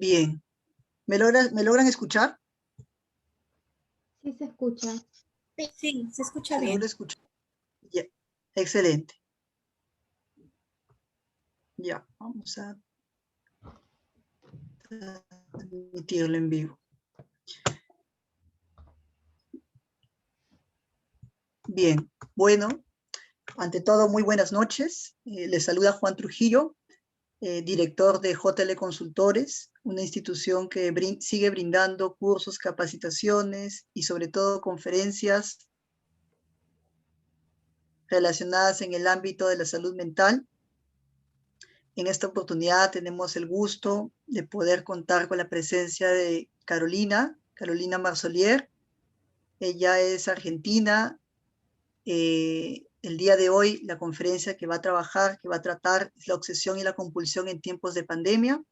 Bien. ¿Me logran escuchar? Sí, se escucha. Sí, se escucha ¿Se bien. logra escuchar? Ya. Excelente. Ya, vamos a transmitirlo en vivo. Bien, bueno, ante todo, muy buenas noches. Les saluda Juan Trujillo, director de JL Consultores, una institución que sigue brindando cursos, capacitaciones y sobre todo conferencias relacionadas en el ámbito de la salud mental. En esta oportunidad tenemos el gusto de poder contar con la presencia de Carolina Marsolier. Ella es argentina. El día de hoy la conferencia que va a tratar es la obsesión y la compulsión en tiempos de pandemia.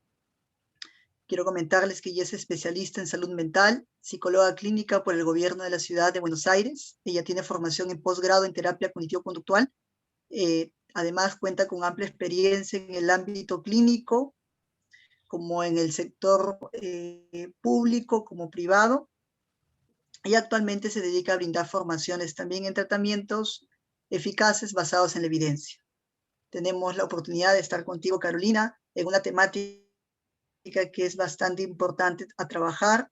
Quiero comentarles que ella es especialista en salud mental, psicóloga clínica por el gobierno de la ciudad de Buenos Aires. Ella tiene formación en posgrado en terapia cognitivo-conductual. Además cuenta con amplia experiencia en el ámbito clínico, como en el sector público como privado. Y actualmente se dedica a brindar formaciones también en tratamientos eficaces basados en la evidencia. Tenemos la oportunidad de estar contigo, Carolina, en una temática que es bastante importante a trabajar,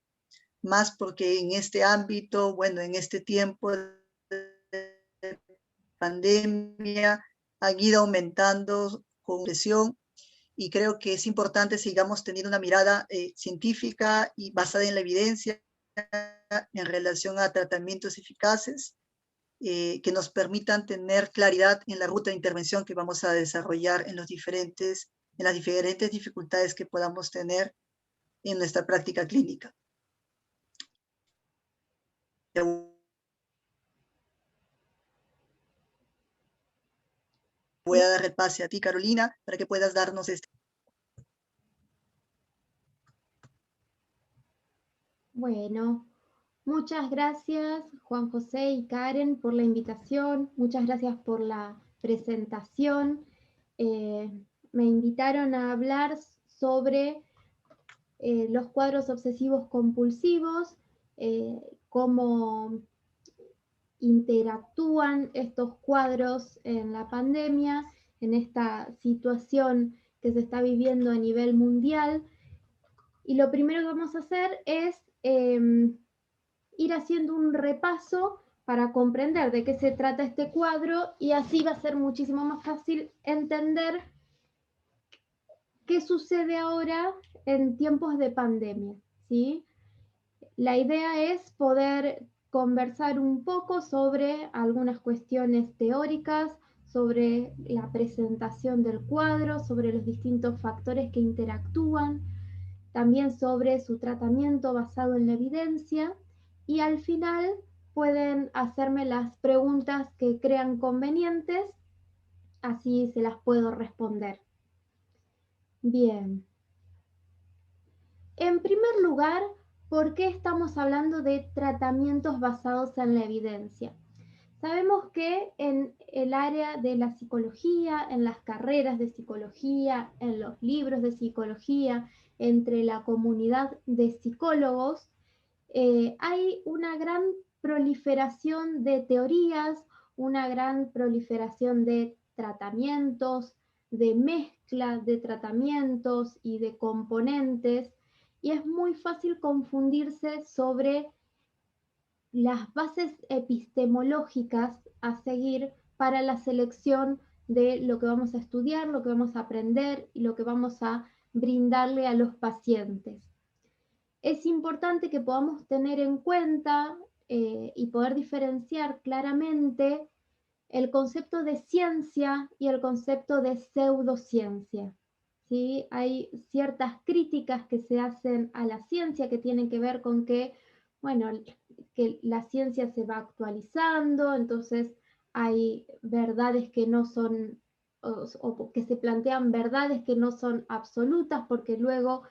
más porque en este ámbito, bueno, en este tiempo de pandemia, han ido aumentando con presión, y creo que es importante sigamos teniendo una mirada científica y basada en la evidencia en relación a tratamientos eficaces que nos permitan tener claridad en la ruta de intervención que vamos a desarrollar en las diferentes dificultades que podamos tener en nuestra práctica clínica. Voy a dar el pase a ti, Carolina, para que puedas darnos este. Bueno, muchas gracias Juan José y Karen por la invitación, muchas gracias por la presentación. Me invitaron a hablar sobre los cuadros obsesivos compulsivos, cómo interactúan estos cuadros en la pandemia, en esta situación que se está viviendo a nivel mundial. Y lo primero que vamos a hacer es ir haciendo un repaso para comprender de qué se trata este cuadro, y así va a ser muchísimo más fácil entender qué sucede ahora en tiempos de pandemia, ¿sí? La idea es poder conversar un poco sobre algunas cuestiones teóricas, sobre la presentación del cuadro, sobre los distintos factores que interactúan, también sobre su tratamiento basado en la evidencia, y al final pueden hacerme las preguntas que crean convenientes, así se las puedo responder. Bien. En primer lugar, ¿por qué estamos hablando de tratamientos basados en la evidencia? Sabemos que en el área de la psicología, en las carreras de psicología, en los libros de psicología, entre la comunidad de psicólogos, hay una gran proliferación de teorías, una gran proliferación de tratamientos, de mezcla de tratamientos y de componentes, y es muy fácil confundirse sobre las bases epistemológicas a seguir para la selección de lo que vamos a estudiar, lo que vamos a aprender y lo que vamos a brindarle a los pacientes. Es importante que podamos tener en cuenta y poder diferenciar claramente el concepto de ciencia y el concepto de pseudociencia. ¿Sí? Hay ciertas críticas que se hacen a la ciencia que tienen que ver con que, bueno, que la ciencia se va actualizando, entonces hay verdades que no son, o que se plantean verdades que no son absolutas, porque luego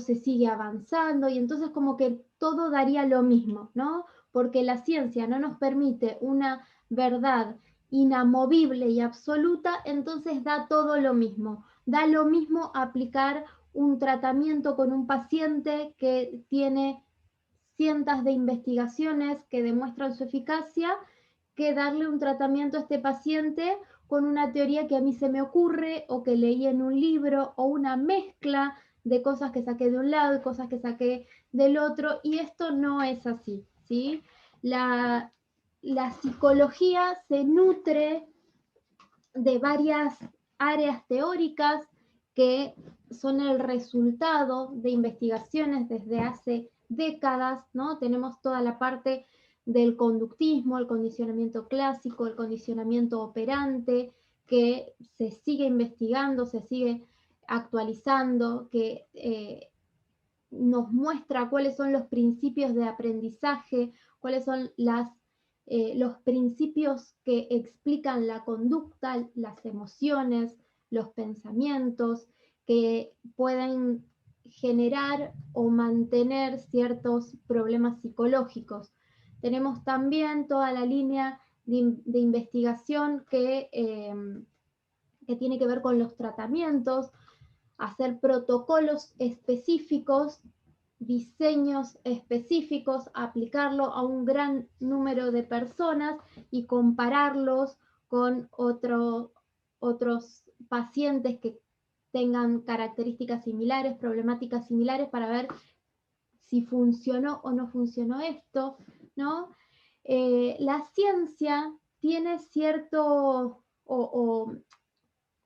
se sigue avanzando, y entonces como que todo daría lo mismo, ¿no? Porque la ciencia no nos permite una verdad inamovible y absoluta, entonces da todo lo mismo. Da lo mismo aplicar un tratamiento con un paciente que tiene cientos de investigaciones que demuestran su eficacia, que darle un tratamiento a este paciente con una teoría que a mí se me ocurre o que leí en un libro o una mezcla de cosas que saqué de un lado y cosas que saqué del otro, y esto no es así, ¿sí? La psicología se nutre de varias áreas teóricas que son el resultado de investigaciones desde hace décadas, ¿no? Tenemos toda la parte del conductismo, el condicionamiento clásico, el condicionamiento operante, que se sigue investigando, se sigue actualizando, que nos muestra cuáles son los principios de aprendizaje, cuáles son los principios que explican la conducta, las emociones, los pensamientos, que pueden generar o mantener ciertos problemas psicológicos. Tenemos también toda la línea de investigación que tiene que ver con los tratamientos, hacer protocolos específicos, diseños específicos, aplicarlo a un gran número de personas y compararlos con otros pacientes que tengan características similares, problemáticas similares, para ver si funcionó o no funcionó esto, ¿no? La ciencia tiene cierto o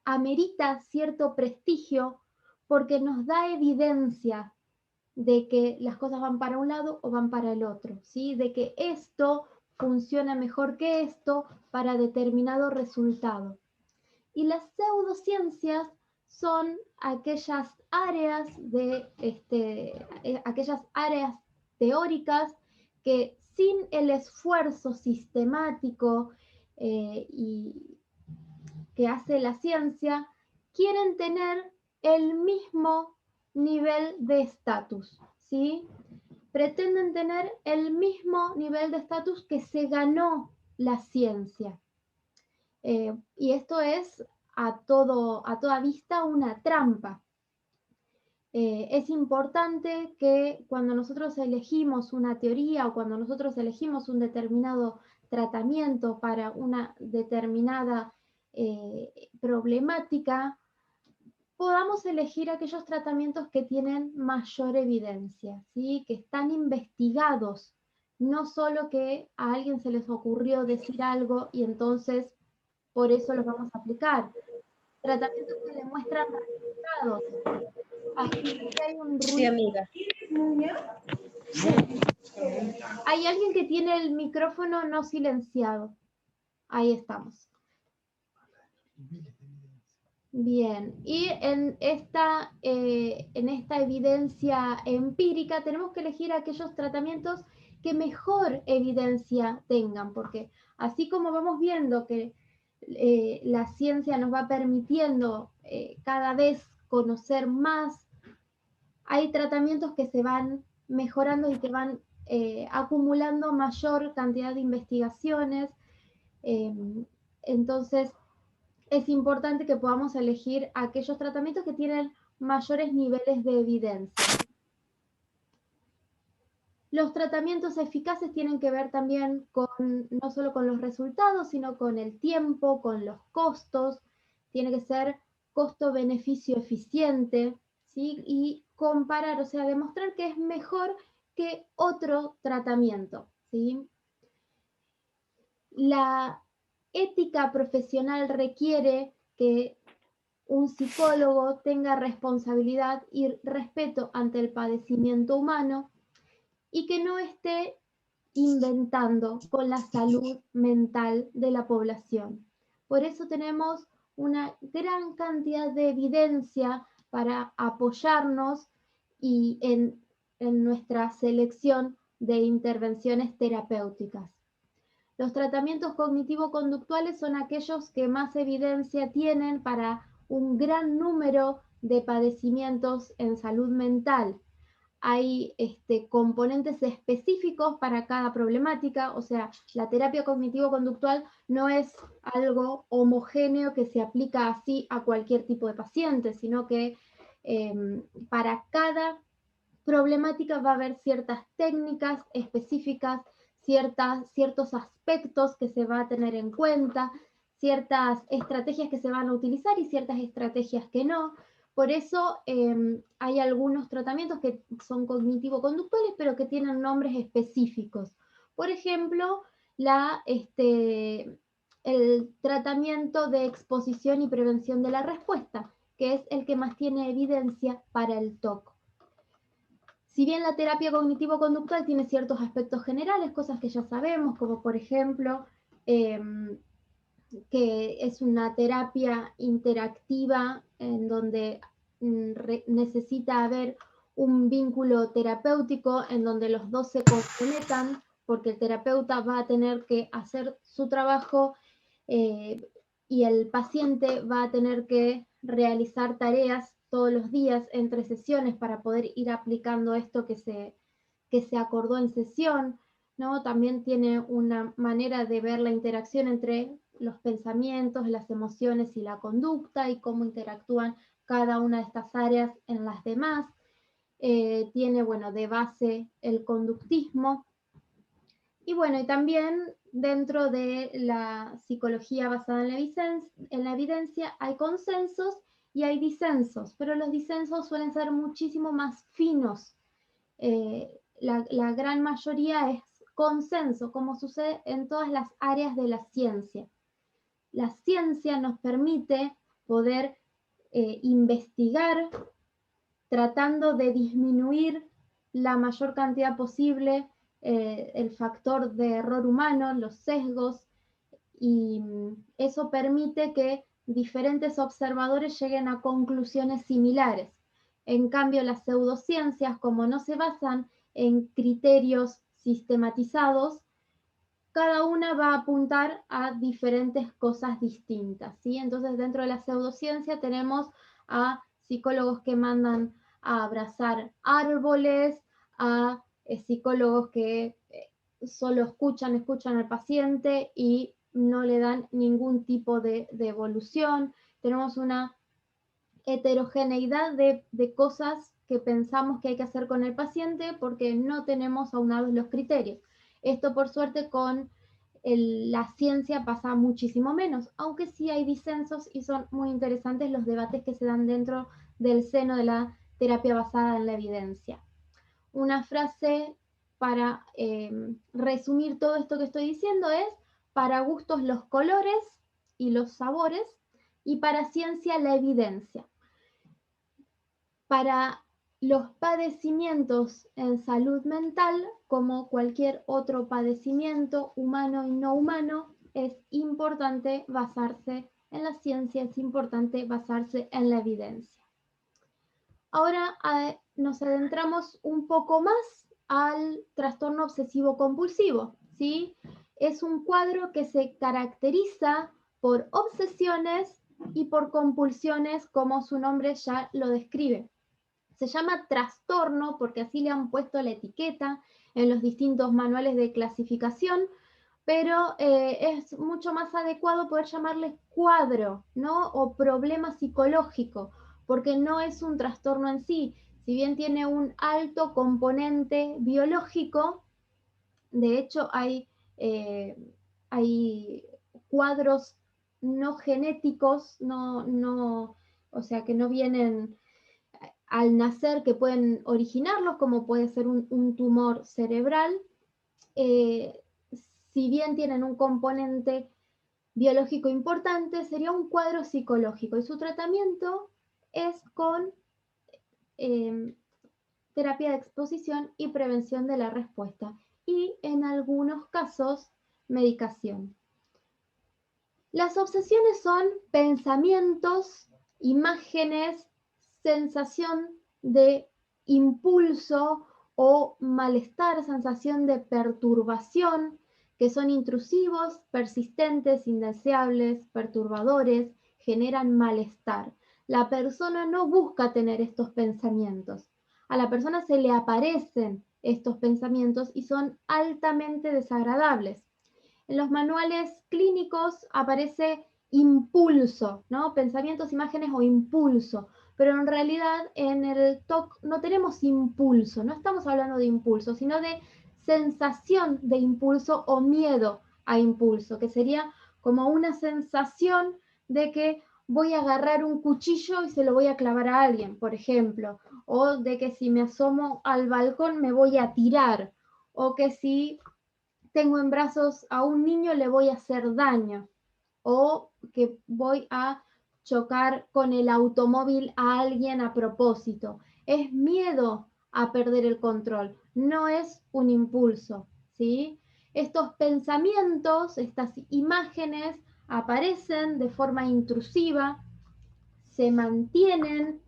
amerita cierto prestigio porque nos da evidencia de que las cosas van para un lado o van para el otro, ¿sí? De que esto funciona mejor que esto para determinado resultado. Y las pseudociencias son aquellas áreas aquellas áreas teóricas que sin el esfuerzo sistemático y que hace la ciencia, quieren tener el mismo nivel de estatus, ¿sí? Pretenden tener el mismo nivel de estatus que se ganó la ciencia. Y esto es a toda vista una trampa. Es importante que cuando nosotros elegimos una teoría o cuando nosotros elegimos un determinado tratamiento para una determinada problemática, podamos elegir aquellos tratamientos que tienen mayor evidencia, ¿sí? Que están investigados, no solo que a alguien se les ocurrió decir algo y entonces por eso los vamos a aplicar. Tratamientos que demuestran resultados. Aquí hay un ruido. Sí, amiga. Hay alguien que tiene el micrófono no silenciado. Ahí estamos. Bien, y en esta evidencia empírica tenemos que elegir aquellos tratamientos que mejor evidencia tengan, porque así como vamos viendo que la ciencia nos va permitiendo cada vez conocer más, hay tratamientos que se van mejorando y que van acumulando mayor cantidad de investigaciones. Entonces, es importante que podamos elegir aquellos tratamientos que tienen mayores niveles de evidencia. Los tratamientos eficaces tienen que ver también no solo con los resultados, sino con el tiempo, con los costos. Tiene que ser costo-beneficio eficiente, ¿sí? Y comparar, o sea, demostrar que es mejor que otro tratamiento, ¿sí? La ética profesional requiere que un psicólogo tenga responsabilidad y respeto ante el padecimiento humano y que no esté inventando con la salud mental de la población. Por eso tenemos una gran cantidad de evidencia para apoyarnos y en nuestra selección de intervenciones terapéuticas. Los tratamientos cognitivo-conductuales son aquellos que más evidencia tienen para un gran número de padecimientos en salud mental. hay componentes específicos para cada problemática, o sea, la terapia cognitivo-conductual no es algo homogéneo que se aplica así a cualquier tipo de paciente, sino que para cada problemática va a haber ciertas técnicas específicas, ciertos aspectos que se va a tener en cuenta, ciertas estrategias que se van a utilizar y ciertas estrategias que no. Por eso hay algunos tratamientos que son cognitivo-conductuales, pero que tienen nombres específicos. Por ejemplo, el tratamiento de exposición y prevención de la respuesta, que es el que más tiene evidencia para el TOC. Si bien la terapia cognitivo-conductual tiene ciertos aspectos generales, cosas que ya sabemos, como por ejemplo que es una terapia interactiva en donde necesita haber un vínculo terapéutico en donde los dos se complementan, porque el terapeuta va a tener que hacer su trabajo y el paciente va a tener que realizar tareas todos los días entre sesiones para poder ir aplicando esto que se acordó en sesión, ¿no? También tiene una manera de ver la interacción entre los pensamientos, las emociones y la conducta y cómo interactúan cada una de estas áreas en las demás. Tiene, bueno, de base el conductismo. Y bueno, y también dentro de la psicología basada en la evidencia hay consensos y hay disensos, pero los disensos suelen ser muchísimo más finos. La gran mayoría es consenso, como sucede en todas las áreas de la ciencia. La ciencia nos permite poder investigar tratando de disminuir la mayor cantidad posible el factor de error humano, los sesgos, y eso permite que diferentes observadores lleguen a conclusiones similares. En cambio, las pseudociencias, como no se basan en criterios sistematizados, cada una va a apuntar a diferentes cosas distintas, ¿sí? Entonces, dentro de la pseudociencia tenemos a psicólogos que mandan a abrazar árboles, a psicólogos que solo escuchan al paciente y no le dan ningún tipo de evolución. Tenemos una heterogeneidad de cosas que pensamos que hay que hacer con el paciente porque no tenemos aunados los criterios. Esto, por suerte, con la ciencia pasa muchísimo menos, aunque sí hay disensos y son muy interesantes los debates que se dan dentro del seno de la terapia basada en la evidencia. Una frase para resumir todo esto que estoy diciendo es: para gustos los colores y los sabores, y para ciencia la evidencia. Para los padecimientos en salud mental, como cualquier otro padecimiento humano y no humano, es importante basarse en la ciencia, es importante basarse en la evidencia. Ahora nos adentramos un poco más al trastorno obsesivo compulsivo, ¿sí? Es un cuadro que se caracteriza por obsesiones y por compulsiones, como su nombre ya lo describe. Se llama trastorno porque así le han puesto la etiqueta en los distintos manuales de clasificación, pero es mucho más adecuado poder llamarle cuadro, ¿no? O problema psicológico, porque no es un trastorno en sí. Si bien tiene un alto componente biológico, de hecho hay cuadros no genéticos, o sea, que no vienen al nacer, que pueden originarlos, como puede ser un tumor cerebral. Si bien tienen un componente biológico importante, sería un cuadro psicológico y su tratamiento es con terapia de exposición y prevención de la respuesta y en algunos casos medicación. Las obsesiones son pensamientos, imágenes, sensación de impulso o malestar, sensación de perturbación, que son intrusivos, persistentes, indeseables, perturbadores, generan malestar. La persona no busca tener estos pensamientos. a la persona se le aparecen estos pensamientos y son altamente desagradables. En los manuales clínicos aparece impulso, ¿no? Pensamientos, imágenes o impulso, pero en realidad en el TOC no tenemos impulso, no estamos hablando de impulso, sino de sensación de impulso o miedo a impulso, que sería como una sensación de que voy a agarrar un cuchillo y se lo voy a clavar a alguien, por ejemplo, o de que si me asomo al balcón me voy a tirar, o que si tengo en brazos a un niño le voy a hacer daño, o que voy a chocar con el automóvil a alguien a propósito. Es miedo a perder el control, no es un impulso, ¿sí? Estos pensamientos, estas imágenes aparecen de forma intrusiva, se mantienen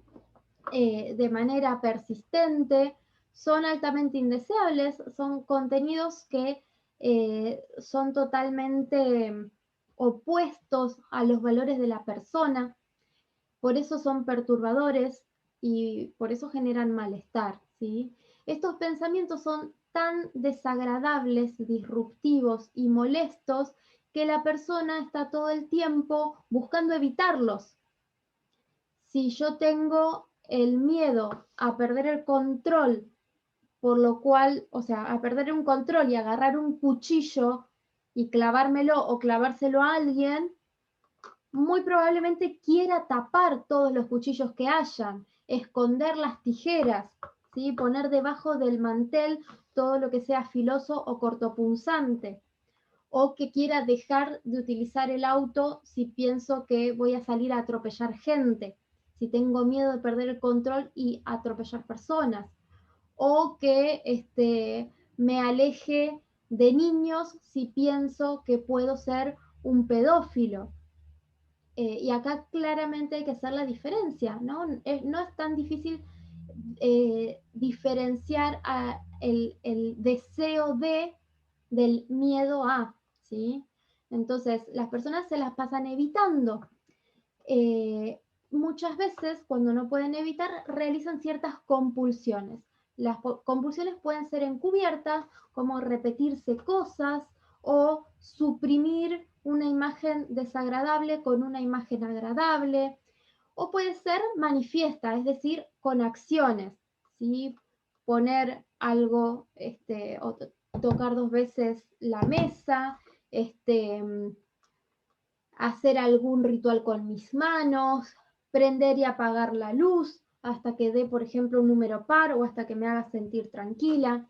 de manera persistente, son altamente indeseables, son contenidos que son totalmente opuestos a los valores de la persona, por eso son perturbadores y por eso generan malestar, ¿sí? Estos pensamientos son tan desagradables, disruptivos y molestos que la persona está todo el tiempo buscando evitarlos. Si yo tengo el miedo a perder el control, por lo cual, o sea, a perder un control y agarrar un cuchillo y clavármelo o clavárselo a alguien, muy probablemente quiera tapar todos los cuchillos que hayan, esconder las tijeras, ¿sí? Poner debajo del mantel todo lo que sea filoso o cortopunzante, o que quiera dejar de utilizar el auto si pienso que voy a salir a atropellar gente, si tengo miedo de perder el control y atropellar personas, o que me aleje de niños si pienso que puedo ser un pedófilo. Y acá claramente hay que hacer la diferencia, ¿no? No es tan difícil diferenciar el deseo del miedo a, ¿sí? Entonces, las personas se las pasan evitando. Muchas veces, cuando no pueden evitar, realizan ciertas compulsiones. Las compulsiones pueden ser encubiertas, como repetirse cosas o suprimir una imagen desagradable con una imagen agradable, o puede ser manifiesta, es decir, con acciones, ¿sí? Poner algo, o tocar 2 veces la mesa, hacer algún ritual con mis manos, prender y apagar la luz hasta que dé, por ejemplo, un número par o hasta que me haga sentir tranquila.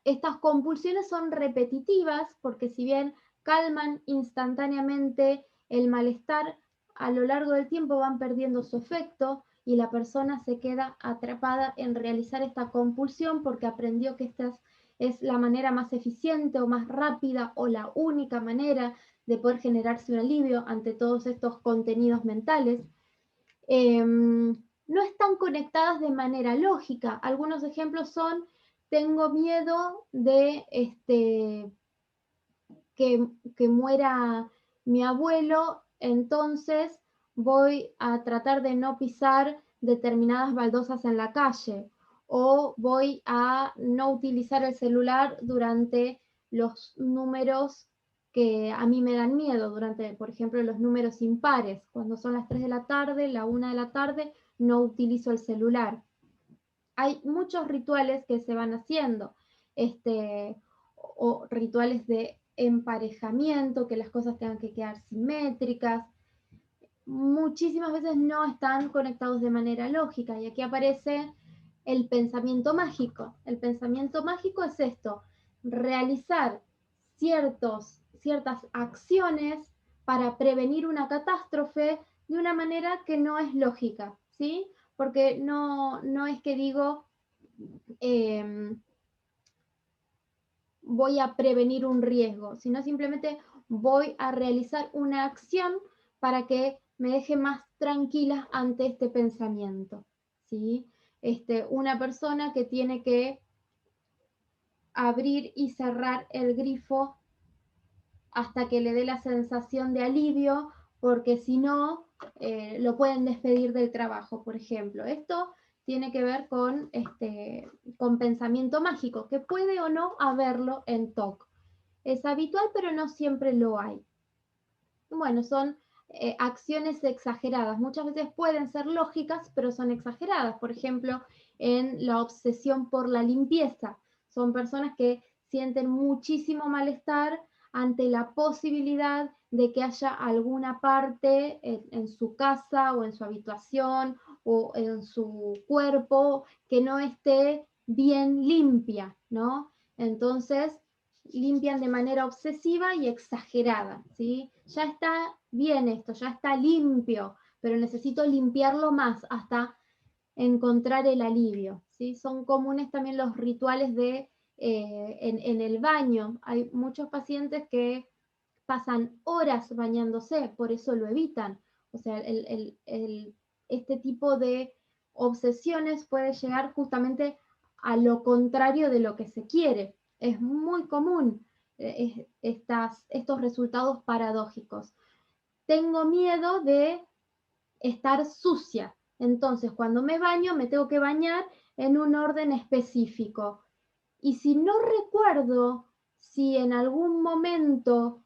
Estas compulsiones son repetitivas porque si bien calman instantáneamente el malestar, a lo largo del tiempo van perdiendo su efecto y la persona se queda atrapada en realizar esta compulsión porque aprendió que esta es la manera más eficiente o más rápida o la única manera de poder generarse un alivio ante todos estos contenidos mentales. No están conectadas de manera lógica. Algunos ejemplos son: tengo miedo de que muera mi abuelo, entonces voy a tratar de no pisar determinadas baldosas en la calle, o voy a no utilizar el celular durante los números que a mí me dan miedo, durante, por ejemplo, los números impares. Cuando son las 3 de la tarde, la 1 de la tarde, no utilizo el celular. Hay muchos rituales que se van haciendo, o rituales de emparejamiento, que las cosas tengan que quedar simétricas. Muchísimas veces no están conectados de manera lógica, y aquí aparece el pensamiento mágico. El pensamiento mágico es esto: realizar ciertas acciones para prevenir una catástrofe de una manera que no es lógica, ¿sí? Porque no es que digo, voy a prevenir un riesgo, sino simplemente voy a realizar una acción para que me deje más tranquila ante este pensamiento, ¿sí? Una persona que tiene que abrir y cerrar el grifo hasta que le dé la sensación de alivio, porque si no, lo pueden despedir del trabajo, por ejemplo. Esto tiene que ver con pensamiento mágico, que puede o no haberlo en TOC. Es habitual, pero no siempre lo hay. Bueno, son acciones exageradas. Muchas veces pueden ser lógicas, pero son exageradas. Por ejemplo, en la obsesión por la limpieza. Son personas que sienten muchísimo malestar ante la posibilidad de que haya alguna parte en su casa o en su habitación o en su cuerpo que no esté bien limpia, ¿no? Entonces, limpian de manera obsesiva y exagerada, ¿sí? Ya está bien esto, ya está limpio, pero necesito limpiarlo más hasta encontrar el alivio, ¿sí? Son comunes también los rituales en el baño. Hay muchos pacientes que pasan horas bañándose, por eso lo evitan. O sea, este tipo de obsesiones puede llegar justamente a lo contrario de lo que se quiere. Es muy común estos resultados paradójicos. Tengo miedo de estar sucia. Entonces, cuando me baño, me tengo que bañar en un orden específico. Y si no recuerdo si en algún momento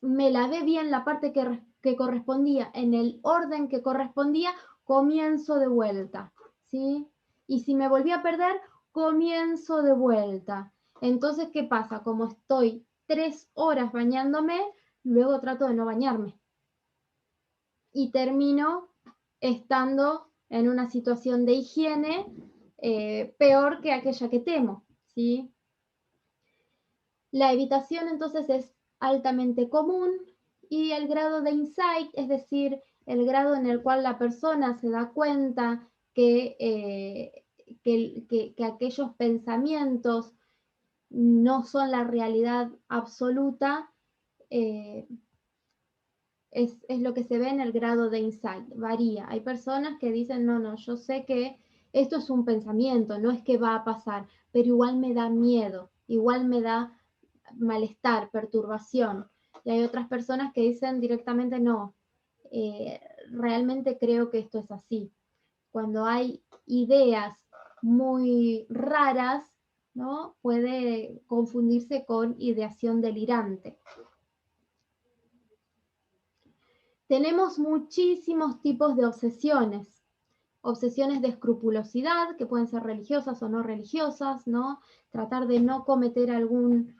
me lavé bien la parte que correspondía, en el orden que correspondía, comienzo de vuelta, ¿sí? Y si me volví a perder, comienzo de vuelta. Entonces, ¿qué pasa? Como estoy 3 horas bañándome, luego trato de no bañarme. Y termino estando en una situación de higiene peor que aquella que temo, ¿sí? La evitación entonces es altamente común y el grado de insight, es decir, el grado en el cual la persona se da cuenta que aquellos pensamientos no son la realidad absoluta, es lo que se ve en el grado de insight, varía. Hay personas que dicen, no, yo sé que esto es un pensamiento, no es que va a pasar, pero igual me da miedo, igual me da malestar, perturbación. Y hay otras personas que dicen directamente no, realmente creo que esto es así. Cuando hay ideas muy raras, ¿no? Puede confundirse con ideación delirante. Tenemos muchísimos tipos de obsesiones. Obsesiones de escrupulosidad, que pueden ser religiosas o no religiosas, ¿no? Tratar de no cometer alguna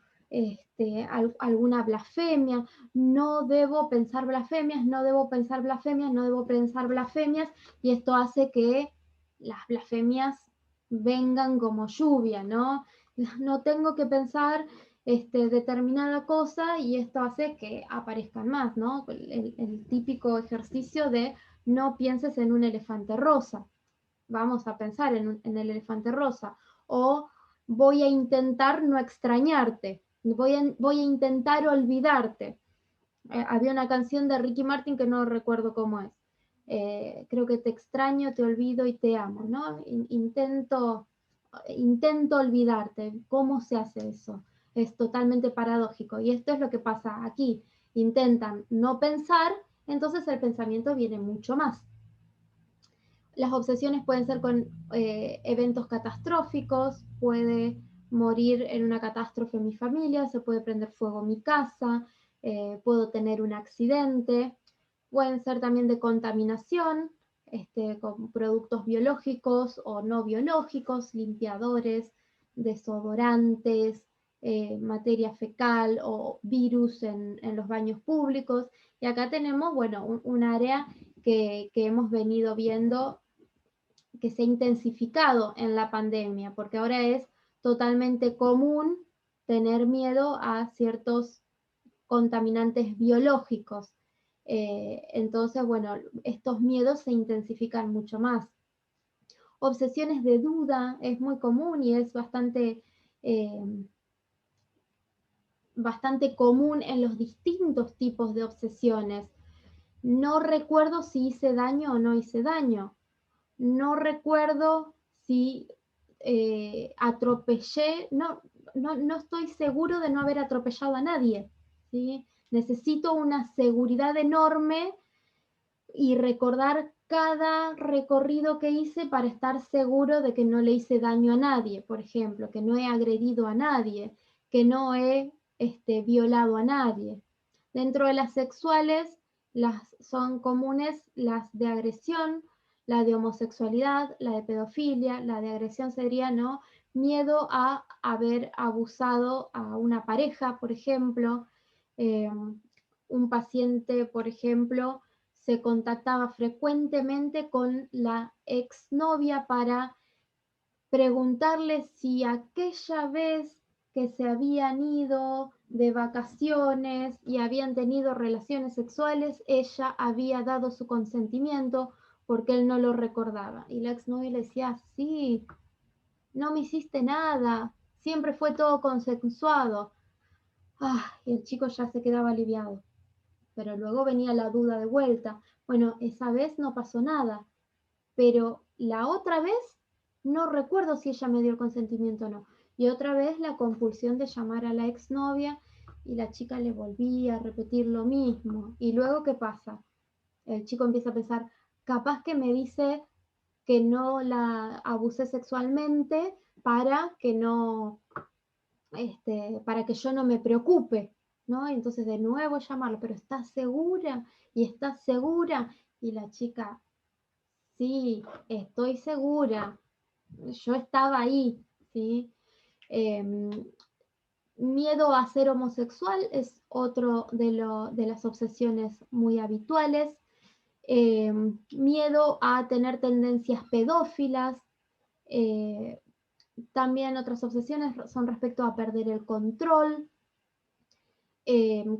blasfemia, no debo pensar blasfemias, no debo pensar blasfemias, no debo pensar blasfemias, y esto hace que las blasfemias vengan como lluvia, ¿no? No tengo que pensar determinada cosa y esto hace que aparezcan más, ¿no? El típico ejercicio de no pienses en un elefante rosa. Vamos a pensar en el elefante rosa. O voy a intentar no extrañarte. Voy a intentar olvidarte. Había una canción de Ricky Martin que no recuerdo cómo es. Creo que te extraño, te olvido y te amo, ¿no? Intento olvidarte. ¿Cómo se hace eso? Es totalmente paradójico. Y esto es lo que pasa aquí. Intentan no pensar, entonces el pensamiento viene mucho más. Las obsesiones pueden ser con eventos catastróficos, puede morir en una catástrofe mi familia, se puede prender fuego mi casa, puedo tener un accidente, pueden ser también de contaminación, con productos biológicos o no biológicos, limpiadores, desodorantes, materia fecal o virus en los baños públicos. Y acá tenemos, bueno, un área que hemos venido viendo que se ha intensificado en la pandemia, porque ahora es totalmente común tener miedo a ciertos contaminantes biológicos. Entonces, bueno, estos miedos se intensifican mucho más. Obsesiones de duda es muy común y es bastante común en los distintos tipos de obsesiones. No recuerdo si hice daño o no hice daño. No recuerdo si atropellé, no estoy seguro de no haber atropellado a nadie, ¿sí? Necesito una seguridad enorme y recordar cada recorrido que hice para estar seguro de que no le hice daño a nadie, por ejemplo, que no he agredido a nadie, que no he violado a nadie. Dentro de las sexuales, son comunes las de agresión, la de homosexualidad, la de pedofilia. La de agresión sería, ¿no?, miedo a haber abusado a una pareja, por ejemplo. Un paciente, por ejemplo, se contactaba frecuentemente con la exnovia para preguntarle si aquella vez que se habían ido de vacaciones y habían tenido relaciones sexuales, ella había dado su consentimiento, porque él no lo recordaba. Y la exnovia le decía, sí, no me hiciste nada, siempre fue todo consensuado. Y el chico ya se quedaba aliviado. Pero luego venía la duda de vuelta. Bueno, esa vez no pasó nada, pero la otra vez no recuerdo si ella me dio el consentimiento o no. Y otra vez la compulsión de llamar a la exnovia, y la chica le volvía a repetir lo mismo. Y luego, ¿qué pasa? El chico empieza a pensar, capaz que me dice que no la abusé sexualmente para que no, para que yo no me preocupe, ¿no? Entonces de nuevo llamarlo, pero ¿estás segura? ¿Y estás segura? Y la chica, sí, estoy segura, yo estaba ahí, ¿sí? Miedo a ser homosexual es otro de las obsesiones muy habituales. Miedo a tener tendencias pedófilas. También otras obsesiones son respecto a perder el control,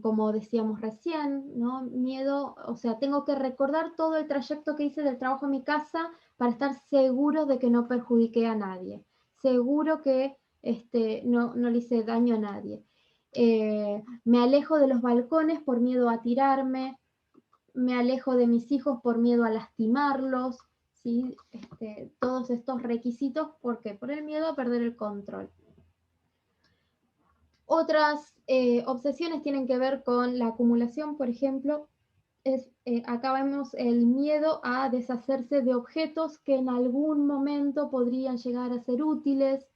como decíamos recién, ¿no? Miedo, o sea, tengo que recordar todo el trayecto que hice del trabajo a mi casa para estar seguro de que no perjudiqué a nadie, seguro que no le hice daño a nadie. Me alejo de los balcones por miedo a tirarme, me alejo de mis hijos por miedo a lastimarlos, ¿sí? Todos estos requisitos, ¿por qué? Por el miedo a perder el control. Otras obsesiones tienen que ver con la acumulación, por ejemplo. Acá vemos el miedo a deshacerse de objetos que en algún momento podrían llegar a ser útiles,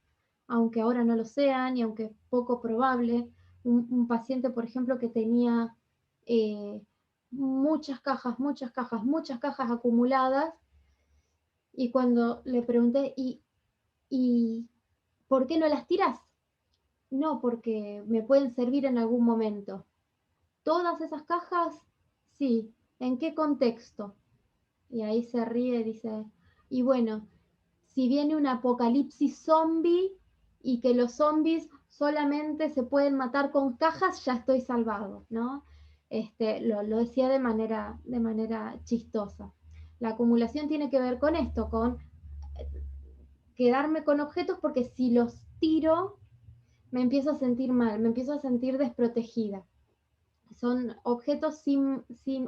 aunque ahora no lo sean y aunque es poco probable. Un paciente, por ejemplo, que tenía muchas cajas acumuladas, y cuando le pregunté, ¿y por qué no las tirás? No, porque me pueden servir en algún momento. ¿Todas esas cajas? Sí. ¿En qué contexto? Y ahí se ríe y dice, y bueno, si viene un apocalipsis zombie y que los zombies solamente se pueden matar con cajas, ya estoy salvado, ¿no? Lo decía de manera chistosa. La acumulación tiene que ver con esto, con quedarme con objetos, porque si los tiro me empiezo a sentir mal, me empiezo a sentir desprotegida. Son objetos sin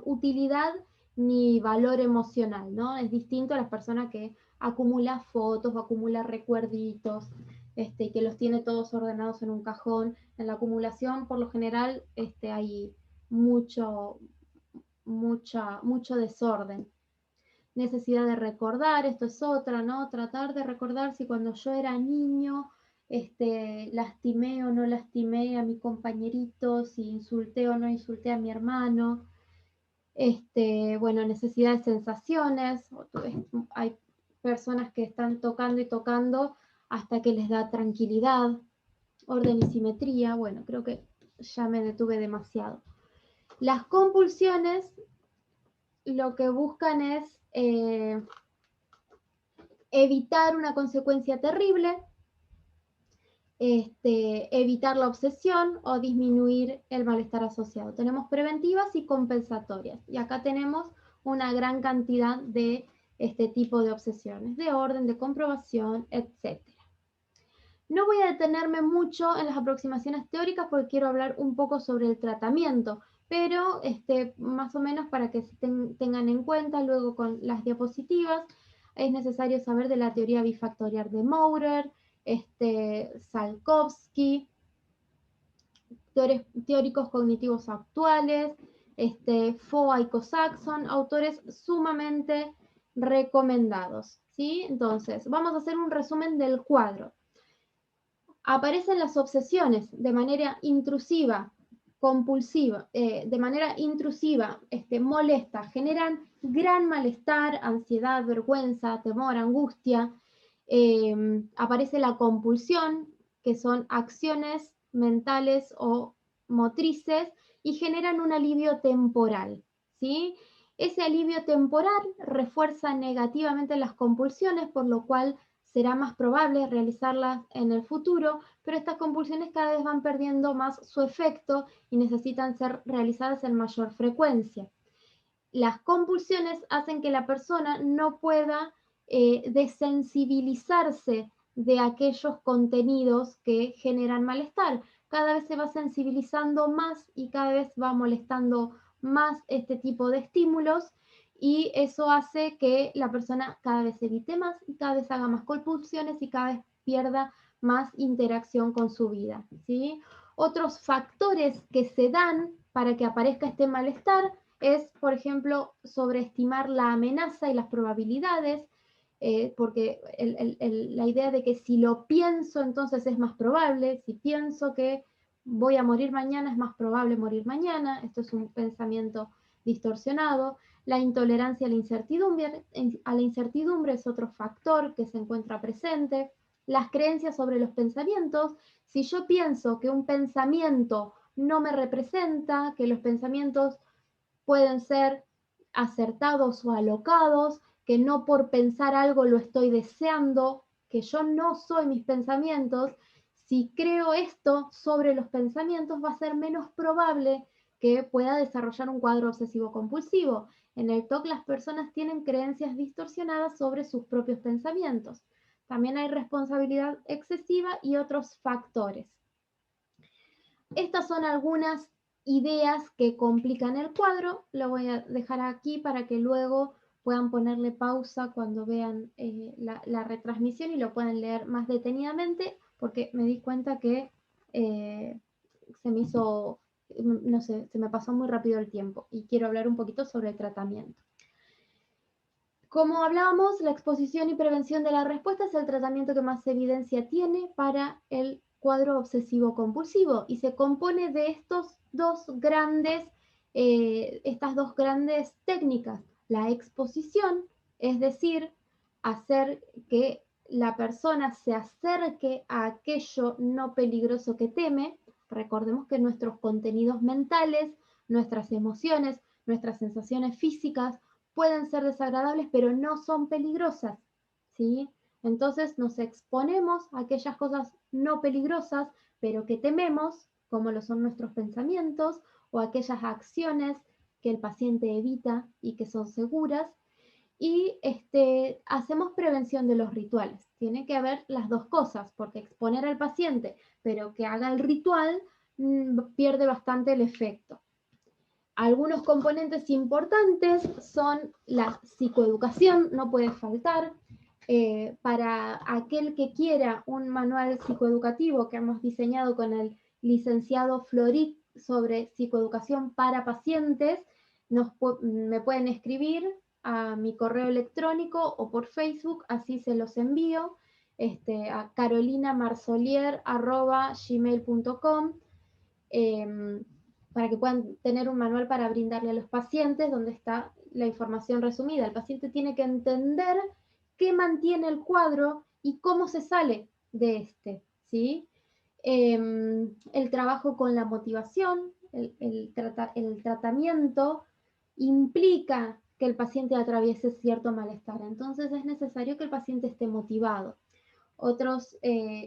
utilidad ni valor emocional, ¿no? Es distinto a las personas que acumula fotos o acumula recuerditos, que los tiene todos ordenados en un cajón. En la acumulación, por lo general, hay mucho desorden. Necesidad de recordar, esto es otra, ¿no? Tratar de recordar si cuando yo era niño lastimé o no lastimé a mi compañerito, si insulté o no insulté a mi hermano. Bueno, necesidad de sensaciones. Hay personas que están tocando y tocando hasta que les da tranquilidad. Orden y simetría. Bueno, creo que ya me detuve demasiado. Las compulsiones lo que buscan es evitar una consecuencia terrible, evitar la obsesión o disminuir el malestar asociado. Tenemos preventivas y compensatorias. Y acá tenemos una gran cantidad de este tipo de obsesiones, de orden, de comprobación, etc. No voy a detenerme mucho en las aproximaciones teóricas porque quiero hablar un poco sobre el tratamiento, pero más o menos para que tengan en cuenta luego con las diapositivas, es necesario saber de la teoría bifactorial de Maurer, Salkovsky, teóricos cognitivos actuales, Foa y Cossack son autores sumamente recomendados, ¿sí? Entonces, vamos a hacer un resumen del cuadro. Aparecen las obsesiones de manera intrusiva, compulsiva, molesta, generan gran malestar, ansiedad, vergüenza, temor, angustia. Aparece la compulsión, que son acciones mentales o motrices y generan un alivio temporal, ¿sí? Ese alivio temporal refuerza negativamente las compulsiones, por lo cual será más probable realizarlas en el futuro, pero estas compulsiones cada vez van perdiendo más su efecto y necesitan ser realizadas en mayor frecuencia. Las compulsiones hacen que la persona no pueda desensibilizarse de aquellos contenidos que generan malestar. Cada vez se va sensibilizando más y cada vez va molestando más este tipo de estímulos, y eso hace que la persona cada vez evite más y cada vez haga más compulsiones y cada vez pierda más interacción con su vida, ¿sí? Otros factores que se dan para que aparezca este malestar es, por ejemplo, sobreestimar la amenaza y las probabilidades, porque la idea de que si lo pienso entonces es más probable, si pienso que voy a morir mañana es más probable morir mañana, esto es un pensamiento distorsionado. La intolerancia a la incertidumbre es otro factor que se encuentra presente. Las creencias sobre los pensamientos, si yo pienso que un pensamiento no me representa, que los pensamientos pueden ser acertados o alocados, que no por pensar algo lo estoy deseando, que yo no soy mis pensamientos. Si creo esto sobre los pensamientos, va a ser menos probable que pueda desarrollar un cuadro obsesivo compulsivo. En el TOC las personas tienen creencias distorsionadas sobre sus propios pensamientos. También hay responsabilidad excesiva y otros factores. Estas son algunas ideas que complican el cuadro. Lo voy a dejar aquí para que luego puedan ponerle pausa cuando vean la retransmisión y lo puedan leer más detenidamente, porque me di cuenta que se me hizo, no sé, se me pasó muy rápido el tiempo y quiero hablar un poquito sobre el tratamiento. Como hablábamos, la exposición y prevención de la respuesta es el tratamiento que más evidencia tiene para el cuadro obsesivo compulsivo y se compone de estas dos grandes técnicas. La exposición, es decir, hacer que la persona se acerque a aquello no peligroso que teme. Recordemos que nuestros contenidos mentales, nuestras emociones, nuestras sensaciones físicas pueden ser desagradables, pero no son peligrosas, ¿sí? Entonces nos exponemos a aquellas cosas no peligrosas, pero que tememos, como lo son nuestros pensamientos, o aquellas acciones que el paciente evita y que son seguras, y hacemos prevención de los rituales. Tiene que haber las dos cosas, porque exponer al paciente, pero que haga el ritual, pierde bastante el efecto. Algunos componentes importantes son la psicoeducación, no puede faltar. Para aquel que quiera un manual psicoeducativo que hemos diseñado con el licenciado Florit sobre psicoeducación para pacientes, me pueden escribir a mi correo electrónico o por Facebook, así se los envío, a carolinamarsollier@gmail.com. Para que puedan tener un manual para brindarle a los pacientes donde está la información resumida. El paciente tiene que entender qué mantiene el cuadro y cómo se sale de este, ¿sí? El trabajo con la motivación, el tratamiento implica que el paciente atraviese cierto malestar. Entonces es necesario que el paciente esté motivado. Otros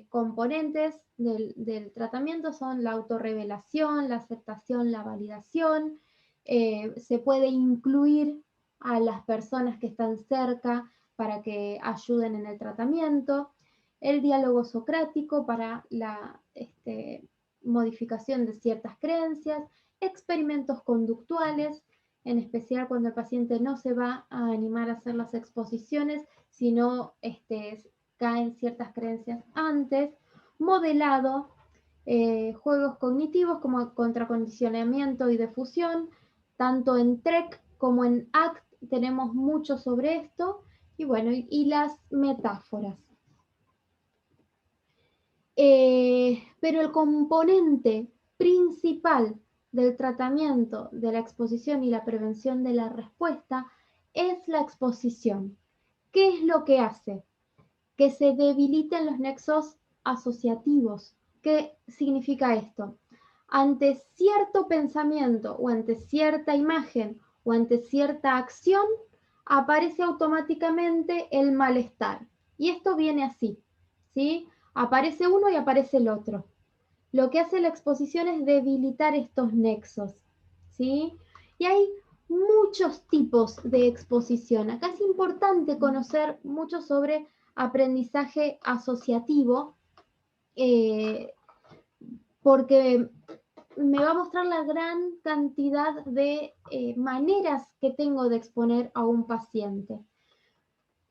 componentes del tratamiento son la autorrevelación, la aceptación, la validación. Se puede incluir a las personas que están cerca para que ayuden en el tratamiento. El diálogo socrático para la modificación de ciertas creencias. Experimentos conductuales, en especial cuando el paciente no se va a animar a hacer las exposiciones, sino caen ciertas creencias antes. Modelado, juegos cognitivos como contracondicionamiento y difusión, Tanto en TREC como en ACT tenemos mucho sobre esto. Y bueno, y las metáforas. Pero el componente principal del tratamiento de la exposición y la prevención de la respuesta es la exposición. ¿Qué es lo que hace? Que se debiliten los nexos asociativos. ¿Qué significa esto? Ante cierto pensamiento o ante cierta imagen o ante cierta acción, aparece automáticamente el malestar. Y esto viene así, ¿sí? Aparece uno y aparece el otro. Lo que hace la exposición es debilitar estos nexos, ¿sí? Y hay muchos tipos de exposición. Acá es importante conocer mucho sobre aprendizaje asociativo, porque me va a mostrar la gran cantidad de maneras que tengo de exponer a un paciente.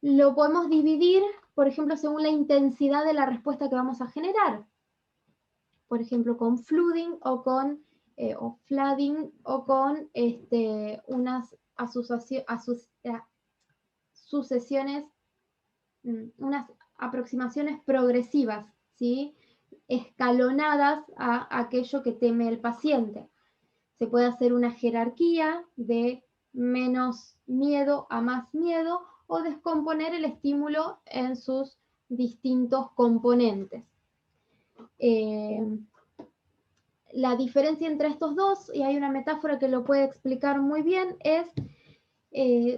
Lo podemos dividir, por ejemplo, según la intensidad de la respuesta que vamos a generar. Por ejemplo, con flooding o con flooding o con unas sucesiones, unas aproximaciones progresivas, ¿sí? Escalonadas a aquello que teme el paciente. Se puede hacer una jerarquía de menos miedo a más miedo o descomponer el estímulo en sus distintos componentes. La diferencia entre estos dos, y hay una metáfora que lo puede explicar muy bien, es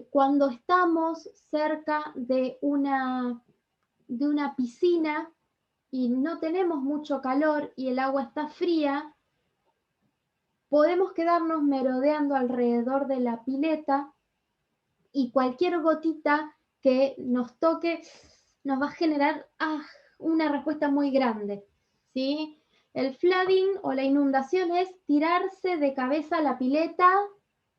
cuando estamos cerca de una piscina y no tenemos mucho calor y el agua está fría, podemos quedarnos merodeando alrededor de la pileta y cualquier gotita que nos toque nos va a generar una respuesta muy grande, ¿sí? El flooding o la inundación es tirarse de cabeza a la pileta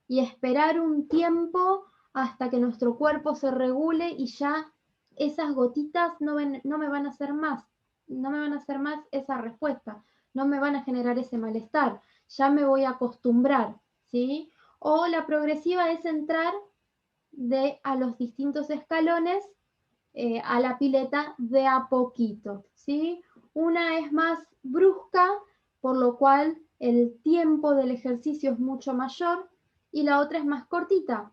y esperar un tiempo hasta que nuestro cuerpo se regule y ya esas gotitas no me van a hacer más, no me van a hacer más esa respuesta, no me van a generar ese malestar, ya me voy a acostumbrar, ¿sí? O la progresiva es entrar a los distintos escalones a la pileta de a poquito, ¿sí? Una es más brusca, por lo cual el tiempo del ejercicio es mucho mayor, y la otra es más cortita,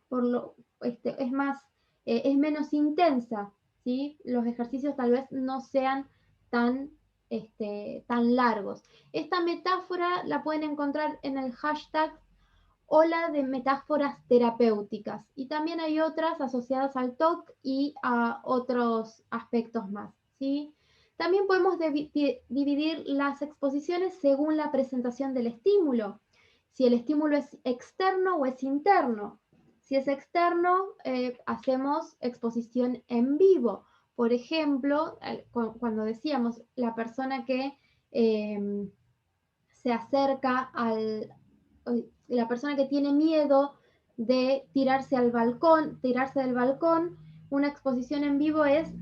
es menos intensa, ¿sí? Los ejercicios tal vez no sean tan largos. Esta metáfora la pueden encontrar en el hashtag Ola de metáforas terapéuticas, y también hay otras asociadas al TOC y a otros aspectos más, ¿sí? También podemos dividir las exposiciones según la presentación del estímulo, si el estímulo es externo o es interno. Si es externo, hacemos exposición en vivo. Por ejemplo, cuando decíamos la persona que se acerca la persona que tiene miedo de tirarse del balcón, una exposición en vivo es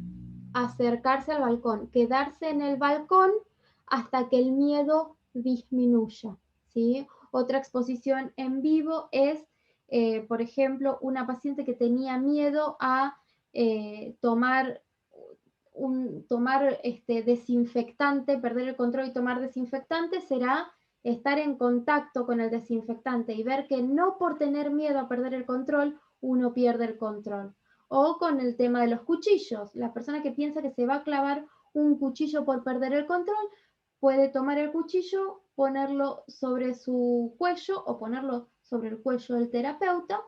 acercarse al balcón, quedarse en el balcón hasta que el miedo disminuya, ¿sí? Otra exposición en vivo es, por ejemplo, una paciente que tenía miedo a tomar desinfectante, perder el control y tomar desinfectante, será estar en contacto con el desinfectante y ver que no por tener miedo a perder el control, uno pierde el control. O con el tema de los cuchillos. La persona que piensa que se va a clavar un cuchillo por perder el control, puede tomar el cuchillo, ponerlo sobre su cuello o ponerlo sobre el cuello del terapeuta,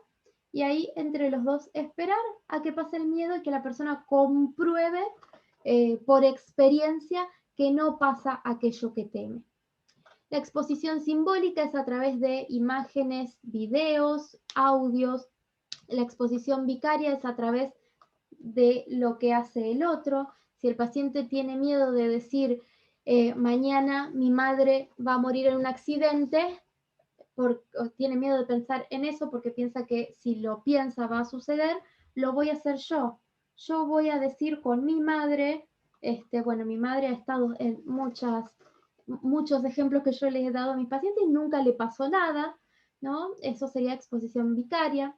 y ahí entre los dos esperar a que pase el miedo y que la persona compruebe por experiencia que no pasa aquello que teme. La exposición simbólica es a través de imágenes, videos, audios. La exposición vicaria es a través de lo que hace el otro. Si el paciente tiene miedo de decir, mañana mi madre va a morir en un accidente, tiene miedo de pensar en eso porque piensa que si lo piensa va a suceder, lo voy a hacer yo. Yo voy a decir con mi madre, bueno, mi madre ha estado en muchos ejemplos que yo les he dado a mis pacientes y nunca le pasó nada, ¿no? Eso sería exposición vicaria.